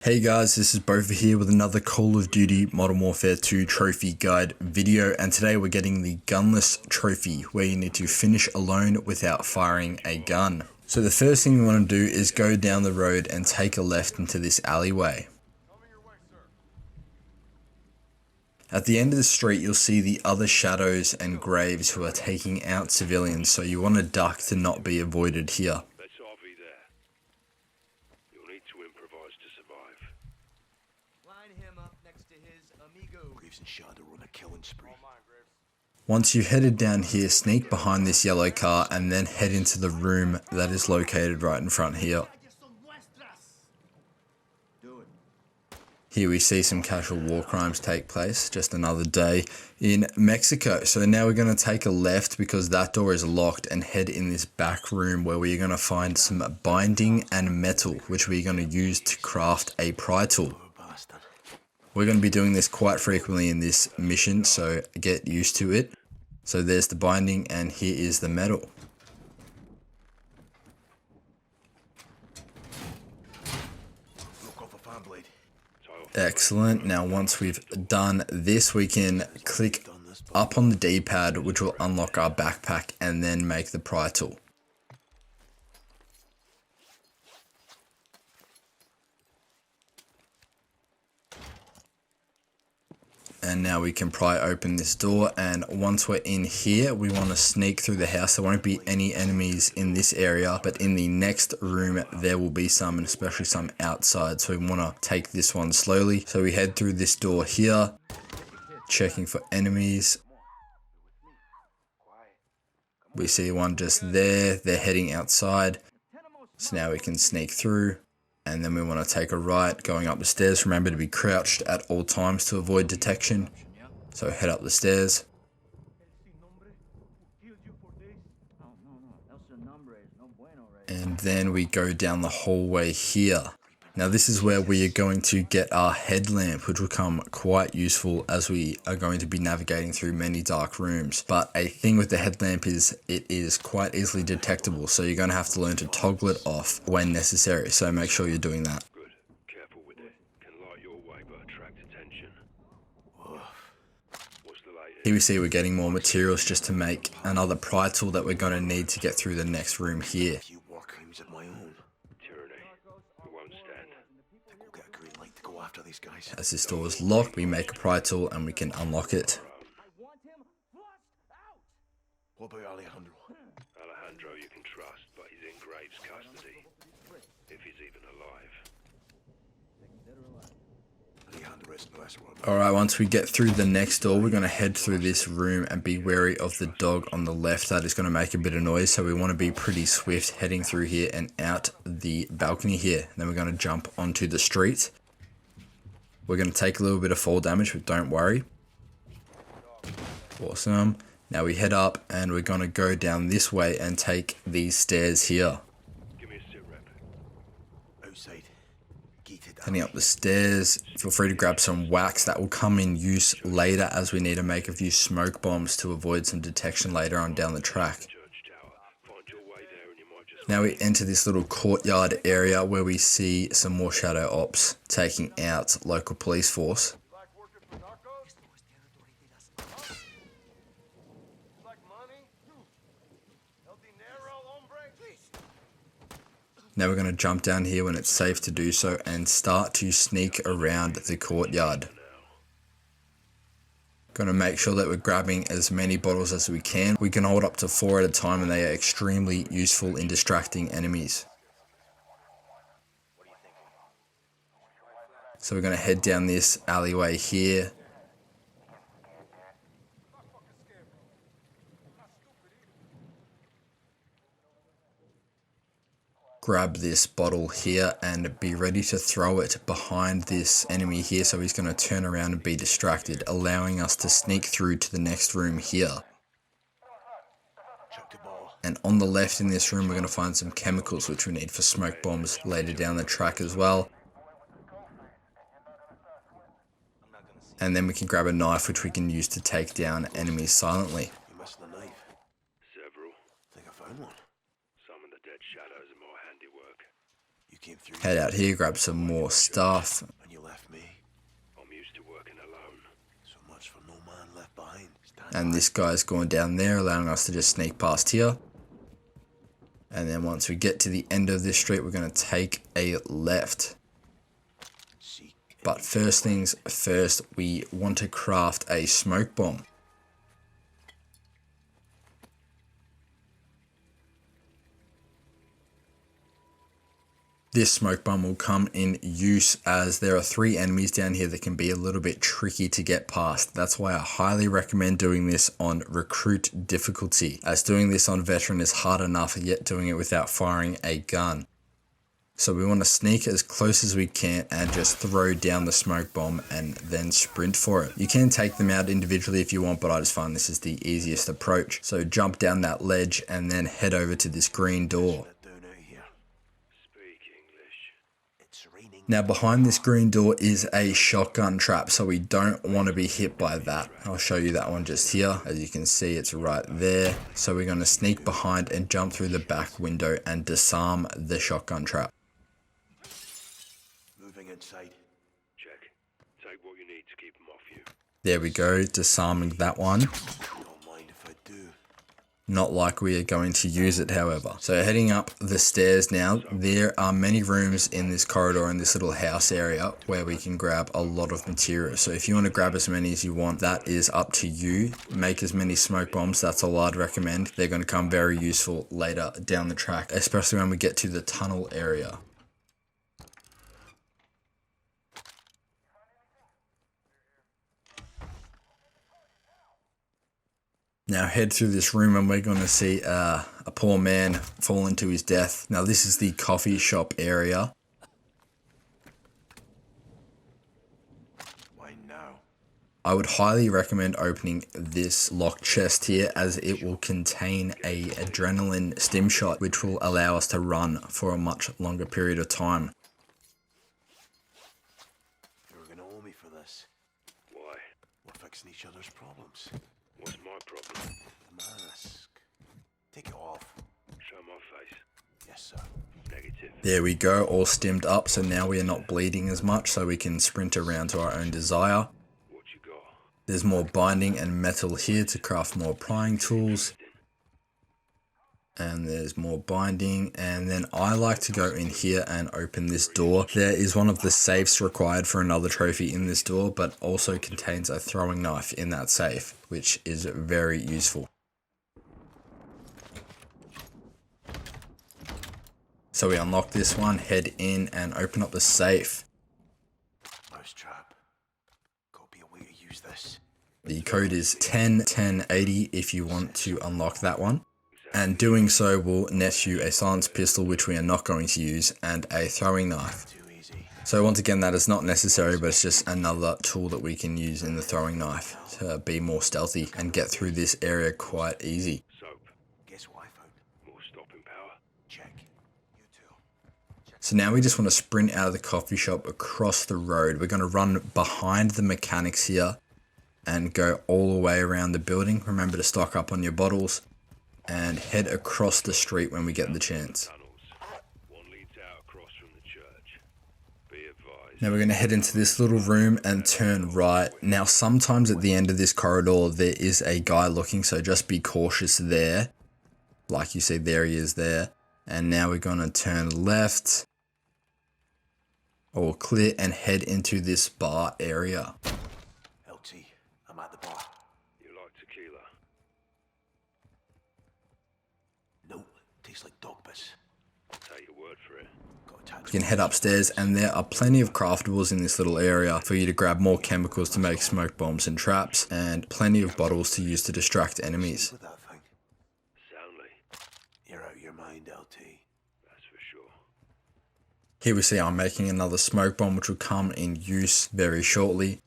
Hey guys, this is Bofa here with another Call of Duty Modern Warfare 2 trophy guide video, and today we're getting the Gunless trophy where you need to finish alone without firing a gun. So the first thing you want to do is go down the road and take a left into this alleyway. At the end of the street you'll see the other shadows and graves who are taking out civilians, so you want to duck to not be avoided here. Once you've headed down here, sneak behind this yellow car and then head into the room that is located right in front here. Here we see some casual war crimes take place, just another day in Mexico. So now we're going to take a left because that door is locked and head in this back room where we're going to find some binding and metal, which we're going to use to craft a pry tool. We're going to be doing this quite frequently in this mission, so get used to it. So there's the binding and here is the metal. Excellent. Now once we've done this, we can click up on the D-pad, which will unlock our backpack and then make the pry tool. And now we can pry open this door, and once we're in here we want to sneak through the house. There won't be any enemies in this area, but in the next room there will be some, and especially some outside, so we want to take this one slowly. So we head through this door here, checking for enemies. We see one just there, they're heading outside, so now we can sneak through. And then we want to take a right going up the stairs. Remember to be crouched at all times to avoid detection. So head up the stairs. And then we go down the hallway here. Now this is where we are going to get our headlamp, which will come quite useful as we are going to be navigating through many dark rooms. But a thing with the headlamp is it is quite easily detectable, so you're going to have to learn to toggle it off when necessary, so make sure you're doing that. Good. Careful with it. Can light your way but attract attention. What's the latest? Here we see we're getting more materials just to make another pry tool that we're going to need to get through the next room here. As this door is locked, we make a pry tool and we can unlock it. What about Alejandro? Alejandro you can trust, but he's in Graves' custody. If he's even alive. Alright, once we get through the next door, we're going to head through this room and be wary of the dog on the left. That is going to make a bit of noise, so we want to be pretty swift heading through here and out the balcony here. Then we're going to jump onto the street. We're going to take a little bit of fall damage, but don't worry. Awesome. Now we head up and we're going to go down this way and take these stairs here. Heading up the stairs, feel free to grab some wax. That will come in use later as we need to make a few smoke bombs to avoid some detection later on down the track. Now we enter this little courtyard area where we see some more shadow ops taking out local police force. Now we're going to jump down here when it's safe to do so and start to sneak around the courtyard. Going to make sure that we're grabbing as many bottles as we can. We can hold up to 4 at a time and they are extremely useful in distracting enemies. So we're going to head down this alleyway here. Grab this bottle here and be ready to throw it behind this enemy here, so he's going to turn around and be distracted, allowing us to sneak through to the next room here. And on the left in this room we're going to find some chemicals which we need for smoke bombs later down the track as well. And then we can grab a knife which we can use to take down enemies silently. head out here, grab some more stuff. When you left me, I'm used to working alone. So much for no man left behind. And this guy's going down there, allowing us to just sneak past here. And then once we get to the end of this street, we're going to take a left. But first things first, we want to craft a smoke bomb. This smoke bomb will come in use as there are 3 enemies down here that can be a little bit tricky to get past. That's why I highly recommend doing this on recruit difficulty, as doing this on veteran is hard enough, yet doing it without firing a gun. So we want to sneak as close as we can and just throw down the smoke bomb and then sprint for it. You can take them out individually if you want, but I just find this is the easiest approach. So jump down that ledge and then head over to this green door. Now behind this green door is a shotgun trap, so we don't want to be hit by that. I'll show you that one just here. As you can see, it's right there. So we're going to sneak behind and jump through the back window and disarm the shotgun trap. Moving inside. Check. Take what you need to keep them off you. There we go, disarming that one. Don't mind if I do. Not like we are going to use it, however. So heading up the stairs now, there are many rooms in this corridor in this little house area where we can grab a lot of material. So if you want to grab as many as you want, that is up to you. Make as many smoke bombs, that's all I'd recommend. They're going to come very useful later down the track, especially when we get to the tunnel area. Now head through this room and we're going to see a poor man fall into his death. Now this is the coffee shop area. Why now? I would highly recommend opening this locked chest here, as it will contain a adrenaline stim shot, which will allow us to run for a much longer period of time. You're gonna owe me for this. Why? We're fixing each other's problems. What's my problem? The mask. Take it off. Show my face. Yes, sir. Negative. There we go, all stimmed up, so now we are not bleeding as much, so we can sprint around to our own desire. What you got? There's more binding and metal here to craft more prying tools. And there's more binding, and then I like to go in here and open this door. There is one of the safes required for another trophy in this door, but also contains a throwing knife in that safe, which is very useful. So we unlock this one, head in and open up the safe. Mousetrap. Gotta be a way to use this. The code is 101080 if you want to unlock that one. And doing so will net you a silenced pistol, which we are not going to use, and a throwing knife. So once again, that is not necessary, but it's just another tool that we can use in the throwing knife to be more stealthy and get through this area quite easy. Soap. Guess what I found? More stopping power. Check. You too. So now we just want to sprint out of the coffee shop across the road. We're going to run behind the mechanics here and go all the way around the building. Remember to stock up on your bottles. And head across the street when we get the chance. One leads out across from the church. Be advised. Now we're going to head into this little room and turn right. Now sometimes at the end of this corridor there is a guy looking, so just be cautious there. Like you see, there he is there. And now we're going to turn left. All clear, and head into this bar area. LT, I'm at the bar. You like tequila? No, tastes like dog piss. I'll take your word for it. You can head upstairs, and there are plenty of craftables in this little area for you to grab more chemicals to make smoke bombs and traps, and plenty of bottles to use to distract enemies. With that thing. Soundly. You're out of your mind, LT. That's for sure. Here we see I'm making another smoke bomb, which will come in use very shortly.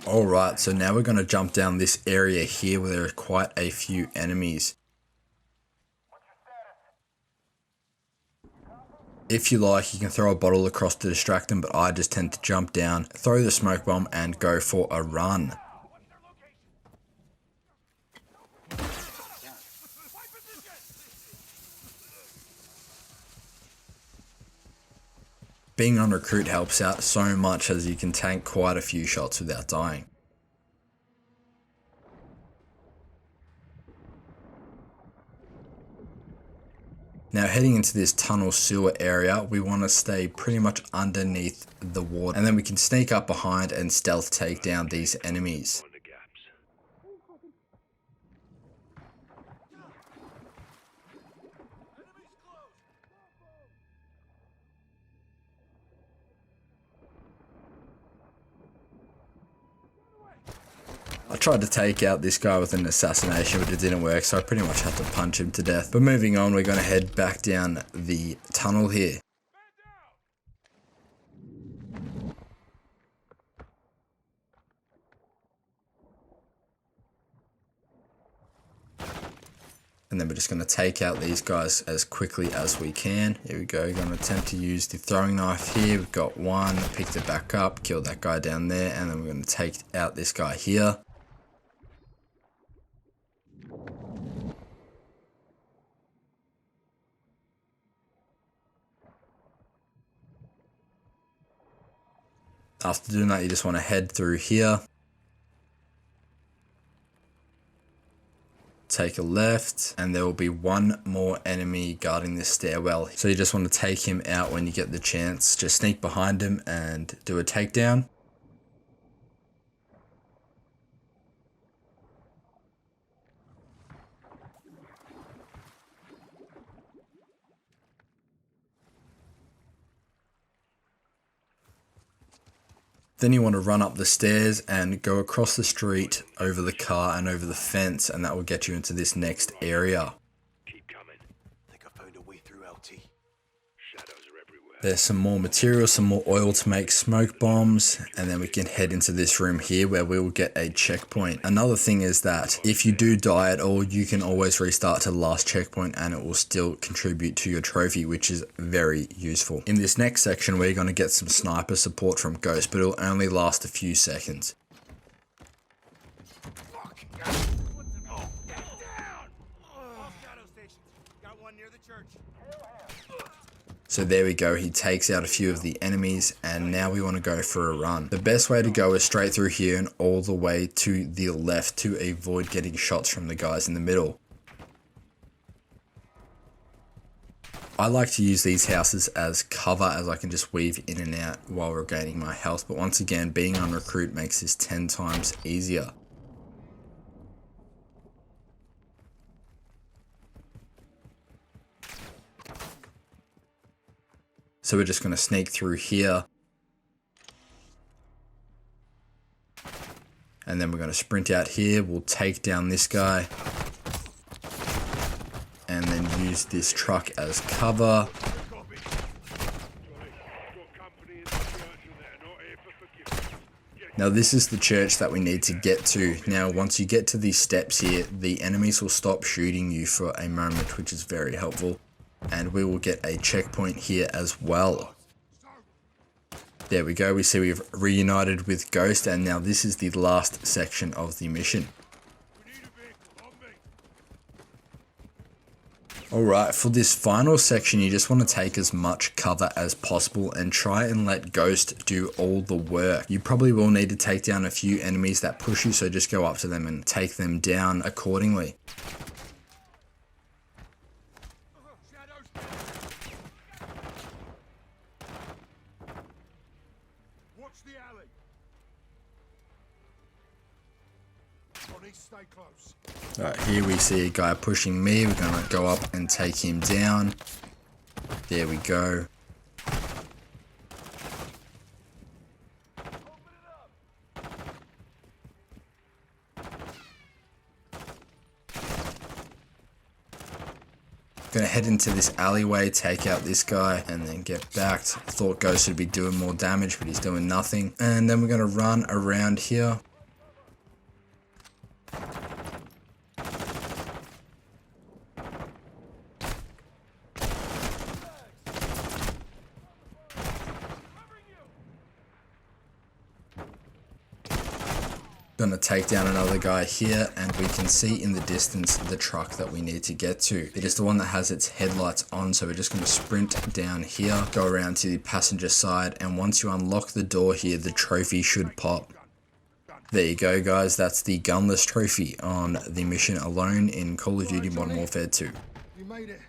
Alright, so now we're going to jump down this area here where there are quite a few enemies. If you like, you can throw a bottle across to distract them, but I just tend to jump down, throw the smoke bomb, and go for a run. Being on recruit helps out so much as you can tank quite a few shots without dying. Now heading into this tunnel sewer area, we want to stay pretty much underneath the water, and then we can sneak up behind and stealth take down these enemies. I tried to take out this guy with an assassination, but it didn't work, so I pretty much had to punch him to death. But moving on, we're going to head back down the tunnel here. And then we're just going to take out these guys as quickly as we can. Here we go, we're going to attempt to use the throwing knife here. We've got one, picked it back up, killed that guy down there, and then we're going to take out this guy here. After doing that, you just want to head through here. Take a left, and there will be one more enemy guarding this stairwell. So you just want to take him out when you get the chance. Just sneak behind him and do a takedown. Then you want to run up the stairs and go across the street, over the car and over the fence, and that will get you into this next area. Keep coming. Think I found a way through, LT. Shadows are everywhere. There's some more material, some more oil to make smoke bombs, and then we can head into this room here where we will get a checkpoint. Another thing is that if you do die at all, you can always restart to the last checkpoint and it will still contribute to your trophy, which is very useful. In this next section, we're going to get some sniper support from Ghost, but it'll only last a few seconds. So there we go, he takes out a few of the enemies, and now we want to go for a run. The best way to go is straight through here and all the way to the left to avoid getting shots from the guys in the middle. I like to use these houses as cover, as I can just weave in and out while regaining my health, but once again, being on recruit makes this 10 times easier. So we're just going to sneak through here. And then we're going to sprint out here. We'll take down this guy. And then use this truck as cover. Now this is the church that we need to get to. Now once you get to these steps here, the enemies will stop shooting you for a moment, which is very helpful. And we will get a checkpoint here as well. There we go, we see we've reunited with Ghost, and now this is the last section of the mission. Alright, for this final section, you just want to take as much cover as possible and try and let Ghost do all the work. You probably will need to take down a few enemies that push you, so just go up to them and take them down accordingly. Alright, here we see a guy pushing me. We're going to go up and take him down. There we go. Gonna head into this alleyway, take out this guy, and then get back. Thought Ghost would be doing more damage, but he's doing nothing. And then we're gonna run around here. Gonna take down another guy here, and we can see in the distance the truck that we need to get to. It is the one that has its headlights on, so we're just gonna sprint down here, go around to the passenger side, and once you unlock the door here, the trophy should pop. There you go, guys, that's the Gunless trophy on the mission alone in Call of Duty Modern Warfare 2. You made it.